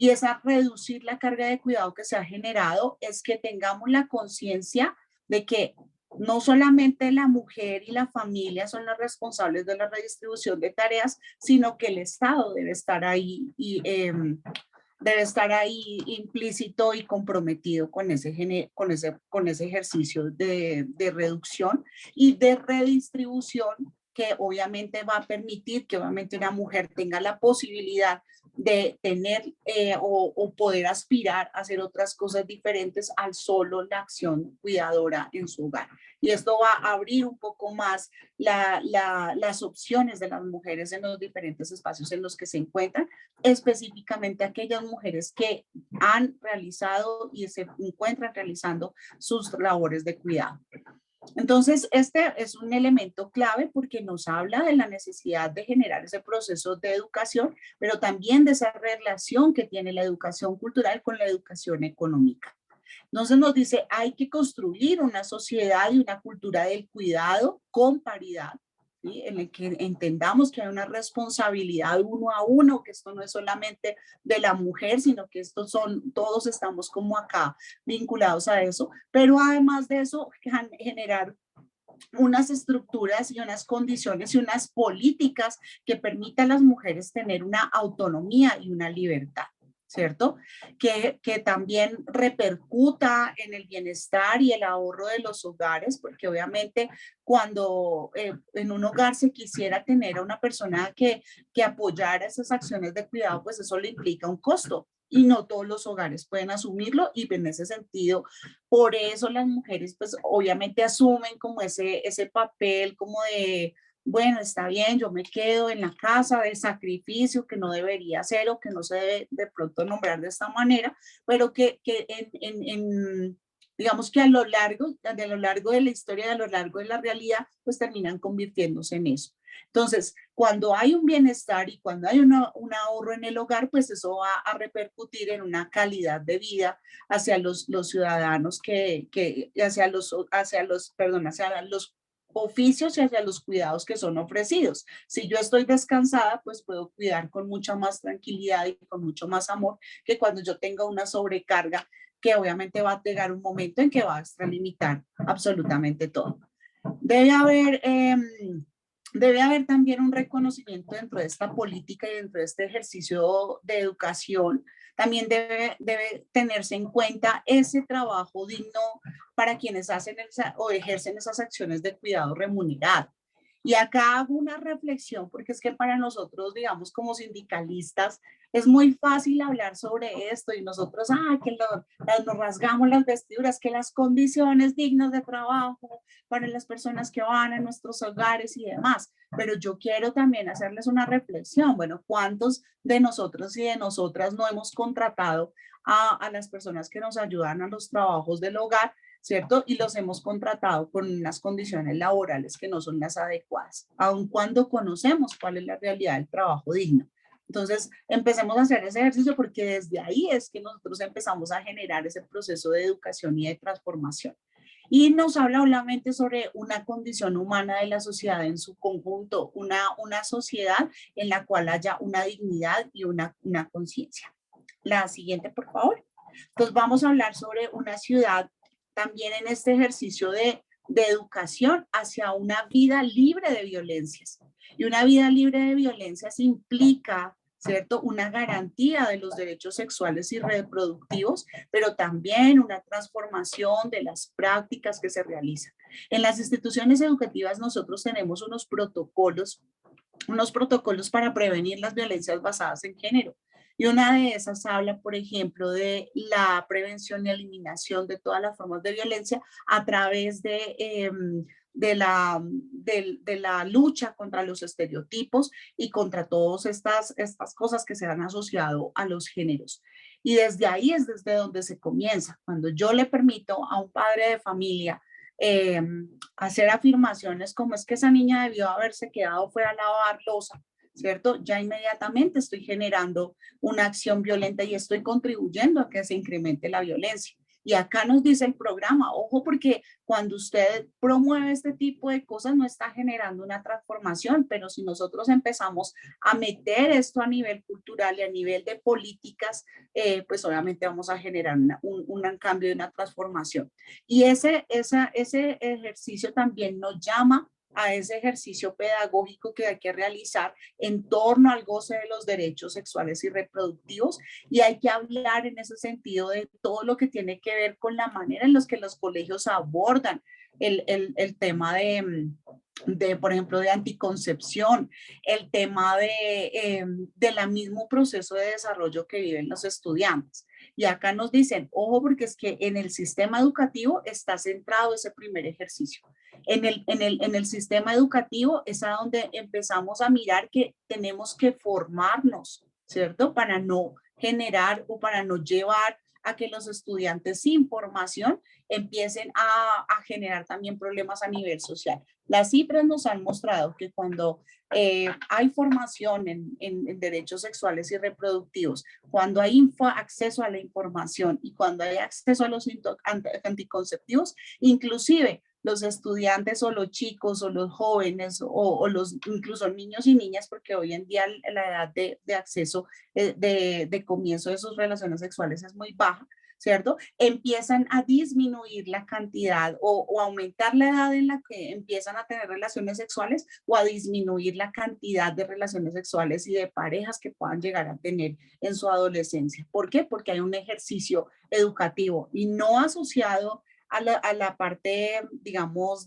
Y esa reducir la carga de cuidado que se ha generado es que tengamos la conciencia de que no solamente la mujer y la familia son los responsables de la redistribución de tareas, sino que el Estado debe estar ahí implícito y comprometido con ese ejercicio de reducción y de redistribución, que obviamente va a permitir que obviamente una mujer tenga la posibilidad de tener o poder aspirar a hacer otras cosas diferentes al solo la acción cuidadora en su hogar. Y esto va a abrir un poco más las opciones de las mujeres en los diferentes espacios en los que se encuentran, específicamente aquellas mujeres que han realizado y se encuentran realizando sus labores de cuidado. Entonces, este es un elemento clave porque nos habla de la necesidad de generar ese proceso de educación, pero también de esa relación que tiene la educación cultural con la educación económica. Entonces nos dice, hay que construir una sociedad y una cultura del cuidado con paridad, ¿sí? En el que entendamos que hay una responsabilidad uno a uno, que esto no es solamente de la mujer, sino que estos son, todos estamos como acá vinculados a eso, pero además de eso, generar unas estructuras y unas condiciones y unas políticas que permitan a las mujeres tener una autonomía y una libertad, ¿cierto? Que también repercuta en el bienestar y el ahorro de los hogares, porque obviamente cuando en un hogar se quisiera tener a una persona que apoyara esas acciones de cuidado, pues eso le implica un costo. Y no todos los hogares pueden asumirlo, y en ese sentido, por eso las mujeres pues obviamente asumen como ese papel como de, bueno, está bien, yo me quedo en la casa, de sacrificio que no debería ser o que no se debe de pronto nombrar de esta manera, pero que digamos que a lo largo de la historia, a lo largo de la realidad, pues terminan convirtiéndose en eso. Entonces, cuando hay un bienestar y cuando hay un ahorro en el hogar, pues eso va a repercutir en una calidad de vida hacia los ciudadanos hacia los oficios y hacia los cuidados que son ofrecidos. Si yo estoy descansada, pues puedo cuidar con mucha más tranquilidad y con mucho más amor que cuando yo tenga una sobrecarga que obviamente va a llegar un momento en que va a extralimitar absolutamente todo. Debe haber también un reconocimiento dentro de esta política y dentro de este ejercicio de educación. También debe tenerse en cuenta ese trabajo digno para quienes hacen o ejercen esas acciones de cuidado remunerado. Y acá hago una reflexión, porque es que para nosotros, digamos, como sindicalistas, es muy fácil hablar sobre esto y nosotros, que nos rasgamos las vestiduras, que las condiciones dignas de trabajo para las personas que van a nuestros hogares y demás. Pero yo quiero también hacerles una reflexión. Bueno, ¿cuántos de nosotros y de nosotras no hemos contratado a las personas que nos ayudan a los trabajos del hogar, ¿cierto? Y los hemos contratado con unas condiciones laborales que no son las adecuadas, aun cuando conocemos cuál es la realidad del trabajo digno. Entonces, empecemos a hacer ese ejercicio porque desde ahí es que nosotros empezamos a generar ese proceso de educación y de transformación. Y nos habla obviamente sobre una condición humana de la sociedad en su conjunto, una sociedad en la cual haya una dignidad y una conciencia. La siguiente, por favor. Entonces, vamos a hablar sobre una ciudad también en este ejercicio de educación hacia una vida libre de violencias. Y una vida libre de violencias implica, ¿cierto?, una garantía de los derechos sexuales y reproductivos, pero también una transformación de las prácticas que se realizan. En las instituciones educativas nosotros tenemos unos protocolos para prevenir las violencias basadas en género. Y una de esas habla, por ejemplo, de la prevención y eliminación de todas las formas de violencia a través de la lucha contra los estereotipos y contra todas estas cosas que se han asociado a los géneros. Y desde ahí es desde donde se comienza. Cuando yo le permito a un padre de familia hacer afirmaciones como es que esa niña debió haberse quedado fuera a lavar loza, ¿cierto? Ya inmediatamente estoy generando una acción violenta y estoy contribuyendo a que se incremente la violencia. Y acá nos dice el programa, ojo, porque cuando usted promueve este tipo de cosas no está generando una transformación, pero si nosotros empezamos a meter esto a nivel cultural y a nivel de políticas, pues obviamente vamos a generar un cambio y una transformación. Y ese ejercicio también nos llama a ese ejercicio pedagógico que hay que realizar en torno al goce de los derechos sexuales y reproductivos, y hay que hablar en ese sentido de todo lo que tiene que ver con la manera en la que los colegios abordan el tema por ejemplo, de anticoncepción, el tema del mismo proceso de desarrollo que viven los estudiantes. Y acá nos dicen, ojo, porque es que en el sistema educativo está centrado ese primer ejercicio. En el sistema educativo es a donde empezamos a mirar que tenemos que formarnos, ¿cierto? Para no generar o para no llevar a que los estudiantes sin formación empiecen a generar también problemas a nivel social. Las cifras nos han mostrado que cuando hay formación en derechos sexuales y reproductivos, cuando hay acceso a la información y cuando hay acceso a los anticonceptivos, inclusive los estudiantes o los chicos o los jóvenes o incluso niños y niñas, porque hoy en día la edad de acceso, de comienzo de sus relaciones sexuales es muy baja, ¿cierto? Empiezan a disminuir la cantidad o aumentar la edad en la que empiezan a tener relaciones sexuales o a disminuir la cantidad de relaciones sexuales y de parejas que puedan llegar a tener en su adolescencia. ¿Por qué? Porque hay un ejercicio educativo y no asociado a la parte, digamos,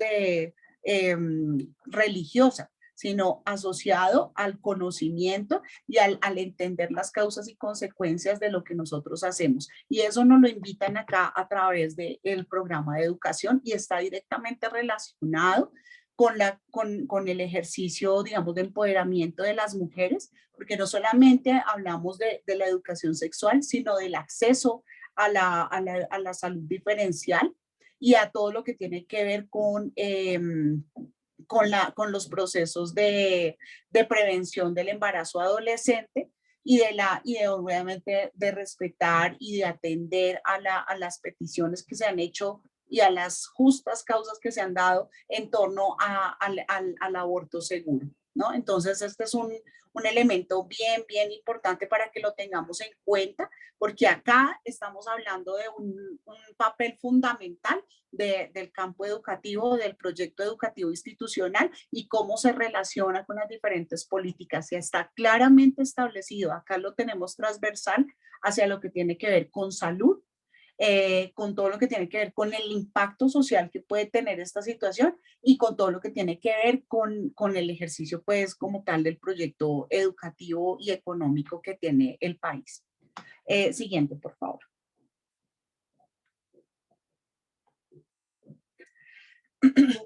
religiosa, sino asociado al conocimiento y al entender las causas y consecuencias de lo que nosotros hacemos. Y eso nos lo invitan acá a través del programa de educación y está directamente relacionado con el ejercicio, digamos, de empoderamiento de las mujeres, porque no solamente hablamos de la educación sexual, sino del acceso a la salud diferencial y a todo lo que tiene que ver con los procesos de prevención del embarazo adolescente y obviamente de respetar y de atender a las peticiones que se han hecho y a las justas causas que se han dado en torno al aborto seguro, ¿no? Entonces, este es un elemento bien importante para que lo tengamos en cuenta, porque acá estamos hablando de un papel fundamental del campo educativo, del proyecto educativo institucional y cómo se relaciona con las diferentes políticas. Ya está claramente establecido, acá lo tenemos transversal hacia lo que tiene que ver con salud, con todo lo que tiene que ver con el impacto social que puede tener esta situación y con todo lo que tiene que ver con el ejercicio, pues, como tal del proyecto educativo y económico que tiene el país. Siguiente, por favor.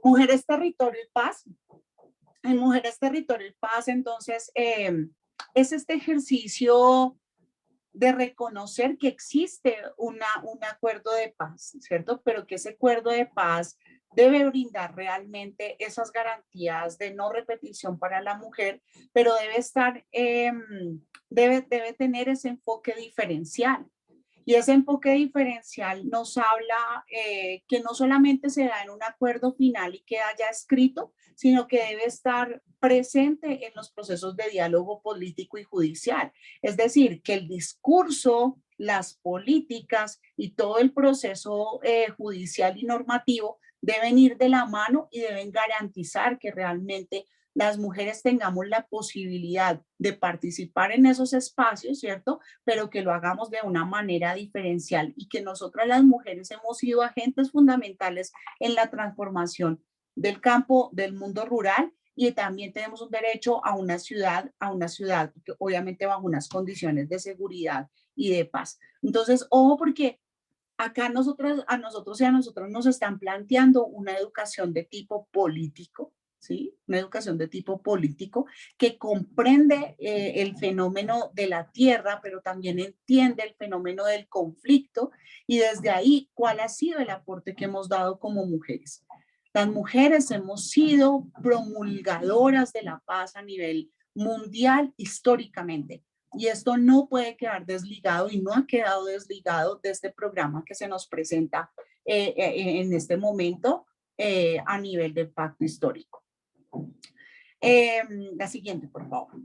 Mujeres, Territorio y Paz. En Mujeres, Territorio y Paz, entonces, es este ejercicio de reconocer que existe un acuerdo de paz, ¿cierto? Pero que ese acuerdo de paz debe brindar realmente esas garantías de no repetición para la mujer, pero debe estar, debe tener ese enfoque diferencial. Y ese enfoque diferencial nos habla que no solamente se da en un acuerdo final y queda ya escrito, sino que debe estar presente en los procesos de diálogo político y judicial. Es decir, que el discurso, las políticas y todo el proceso judicial y normativo deben ir de la mano y deben garantizar que realmente las mujeres tengamos la posibilidad de participar en esos espacios, ¿cierto? Pero que lo hagamos de una manera diferencial y que nosotras las mujeres hemos sido agentes fundamentales en la transformación del campo, del mundo rural, y también tenemos un derecho a una ciudad obviamente bajo unas condiciones de seguridad y de paz. Entonces, ojo, porque acá a nosotros y a nosotros nos están planteando una educación de tipo político, ¿sí? Una educación de tipo político que comprende el fenómeno de la tierra, pero también entiende el fenómeno del conflicto y desde ahí, ¿cuál ha sido el aporte que hemos dado como mujeres? Las mujeres hemos sido promulgadoras de la paz a nivel mundial históricamente. Y esto no puede quedar desligado y no ha quedado desligado de este programa que se nos presenta en este momento a nivel del pacto histórico. La siguiente, por favor.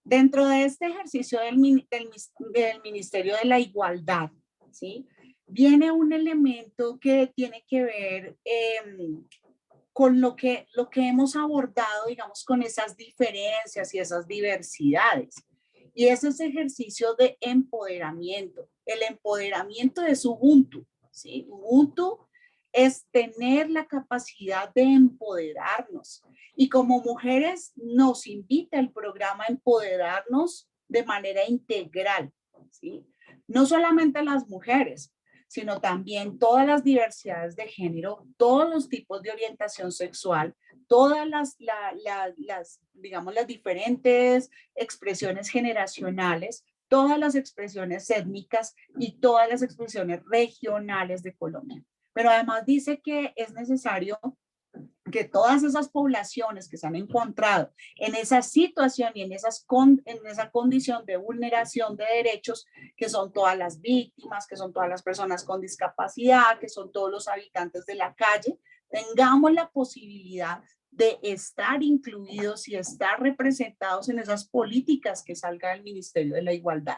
Dentro de este ejercicio del Ministerio de la Igualdad, ¿sí? Viene un elemento que tiene que ver con lo que hemos abordado, digamos, con esas diferencias y esas diversidades. Y es ese ejercicio de empoderamiento. El empoderamiento es Ubuntu, ¿sí? Ubuntu es tener la capacidad de empoderarnos. Y como mujeres nos invita el programa a empoderarnos de manera integral, ¿sí? No solamente las mujeres, sino también todas las diversidades de género, todos los tipos de orientación sexual, todas digamos, las diferentes expresiones generacionales, todas las expresiones étnicas y todas las expresiones regionales de Colombia. Pero además dice que es necesario que todas esas poblaciones que se han encontrado en esa situación y en esa condición de vulneración de derechos, que son todas las víctimas, que son todas las personas con discapacidad, que son todos los habitantes de la calle, tengamos la posibilidad de estar incluidos y estar representados en esas políticas que salga del Ministerio de la Igualdad.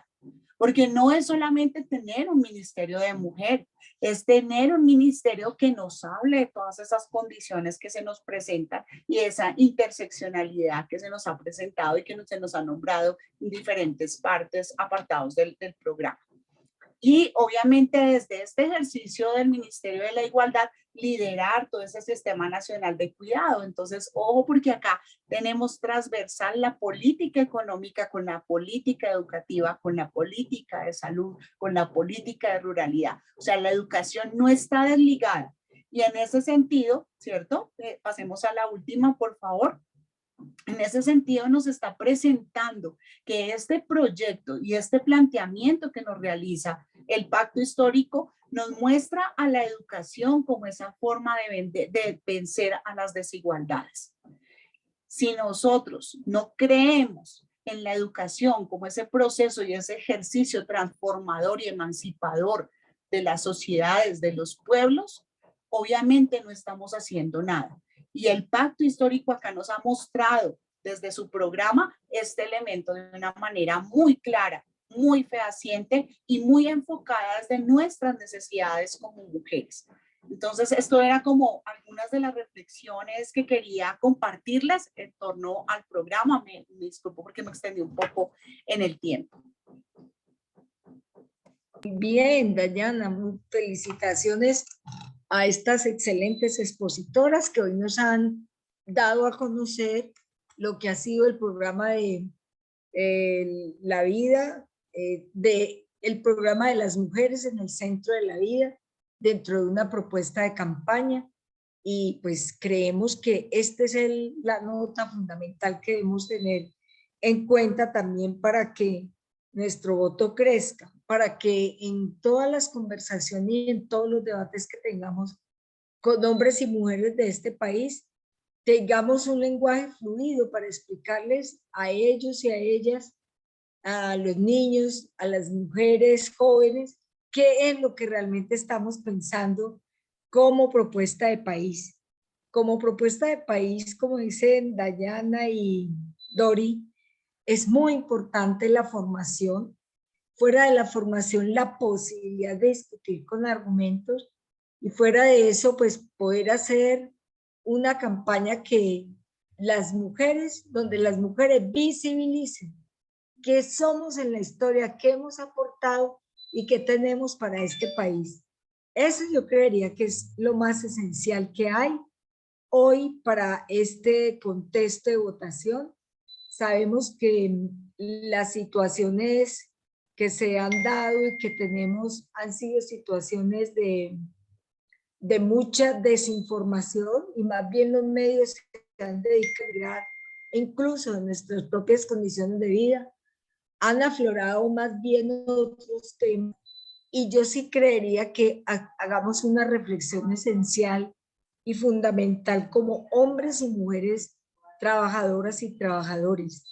Porque no es solamente tener un ministerio de mujer, es tener un ministerio que nos hable de todas esas condiciones que se nos presentan y esa interseccionalidad que se nos ha presentado y que se nos ha nombrado en diferentes partes, apartados del programa. Y obviamente desde este ejercicio del Ministerio de la Igualdad, liderar todo ese sistema nacional de cuidado. Entonces, ojo, porque acá tenemos transversal la política económica con la política educativa, con la política de salud, con la política de ruralidad. O sea, la educación no está desligada. Y en ese sentido, ¿cierto? Pasemos a la última, por favor. En ese sentido nos está presentando que este proyecto y este planteamiento que nos realiza el pacto histórico nos muestra a la educación como esa forma de vencer a las desigualdades. Si nosotros no creemos en la educación como ese proceso y ese ejercicio transformador y emancipador de las sociedades, de los pueblos, obviamente no estamos haciendo nada. Y el pacto histórico acá nos ha mostrado desde su programa este elemento de una manera muy clara, muy fehaciente y muy enfocada desde nuestras necesidades como mujeres. Entonces, esto era como algunas de las reflexiones que quería compartirles en torno al programa. Me disculpo porque me extendí un poco en el tiempo. Bien, Dayana, felicitaciones a estas excelentes expositoras que hoy nos han dado a conocer lo que ha sido el programa de la vida, el programa de las mujeres en el centro de la vida, dentro de una propuesta de campaña. Y pues creemos que esta es la nota fundamental que debemos tener en cuenta también para que nuestro voto crezca, para que en todas las conversaciones y en todos los debates que tengamos con hombres y mujeres de este país, tengamos un lenguaje fluido para explicarles a ellos y a ellas, a los niños, a las mujeres jóvenes, qué es lo que realmente estamos pensando como propuesta de país. Como propuesta de país, como dicen Dayana y Dori, es muy importante la formación. Fuera de la formación, la posibilidad de discutir con argumentos, y fuera de eso, pues poder hacer una campaña que las mujeres, donde las mujeres visibilicen qué somos en la historia, qué hemos aportado y qué tenemos para este país. Eso yo creería que es lo más esencial que hay hoy para este contexto de votación. Sabemos que las situaciones que se han dado y que tenemos han sido situaciones de mucha desinformación, y más bien los medios se han dedicado, incluso en nuestras propias condiciones de vida, han aflorado más bien otros temas. Y yo sí creería que hagamos una reflexión esencial y fundamental como hombres y mujeres, trabajadoras y trabajadores.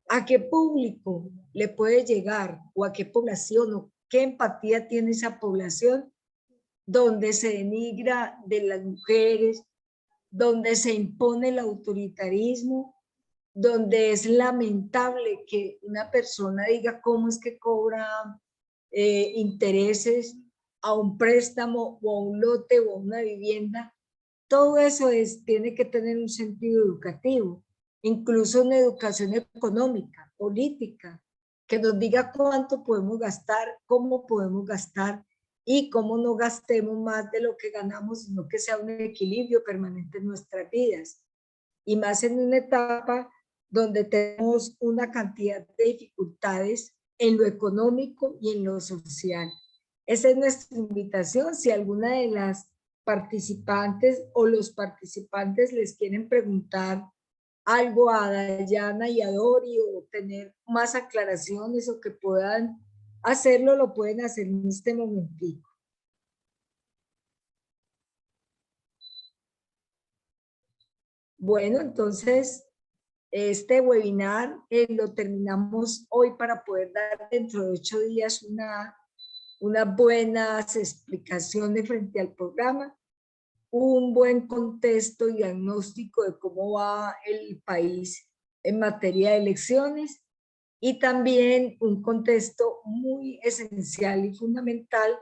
¿A qué público le puede llegar, o a qué población, o qué empatía tiene esa población donde se denigra de las mujeres, donde se impone el autoritarismo, donde es lamentable que una persona diga cómo es que cobra intereses a un préstamo o a un lote o a una vivienda? Todo eso tiene que tener un sentido educativo, incluso una educación económica, política, que nos diga cuánto podemos gastar, cómo podemos gastar y cómo no gastemos más de lo que ganamos, sino que sea un equilibrio permanente en nuestras vidas. Y más en una etapa donde tenemos una cantidad de dificultades en lo económico y en lo social. Esa es nuestra invitación. Si alguna de las participantes o los participantes les quieren preguntar algo a Dayana y a Dori o tener más aclaraciones o que puedan hacerlo, lo pueden hacer en este momentico. Bueno, entonces este webinar lo terminamos hoy para poder dar dentro de 8 días unas buenas explicaciones frente al programa, un buen contexto y diagnóstico de cómo va el país en materia de elecciones y también un contexto muy esencial y fundamental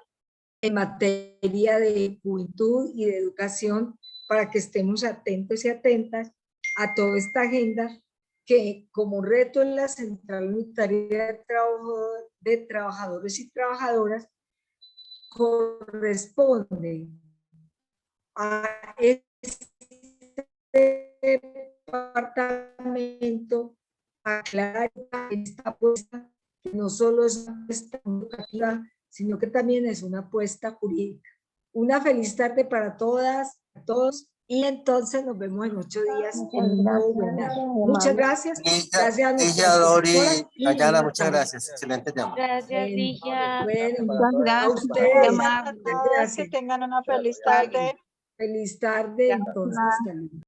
en materia de juventud y de educación para que estemos atentos y atentas a toda esta agenda que como reto en la Central Unitaria de Trabajadores y Trabajadoras corresponde a este departamento aclarar esta apuesta que no solo es una apuesta educativa, sino que también es una apuesta jurídica. Una feliz tarde para todas, a todos, y entonces nos vemos en 8 días en un nuevo webinar. Muchas gracias. Gracias a Ligia, Dori, y Dayana, buenas muchas tardes. gracias. Excelente tema. Gracias, Ligia. Bueno, Muchas a gracias. ustedes. Amable. Gracias. Que tengan una feliz tarde. Feliz tarde, entonces. También.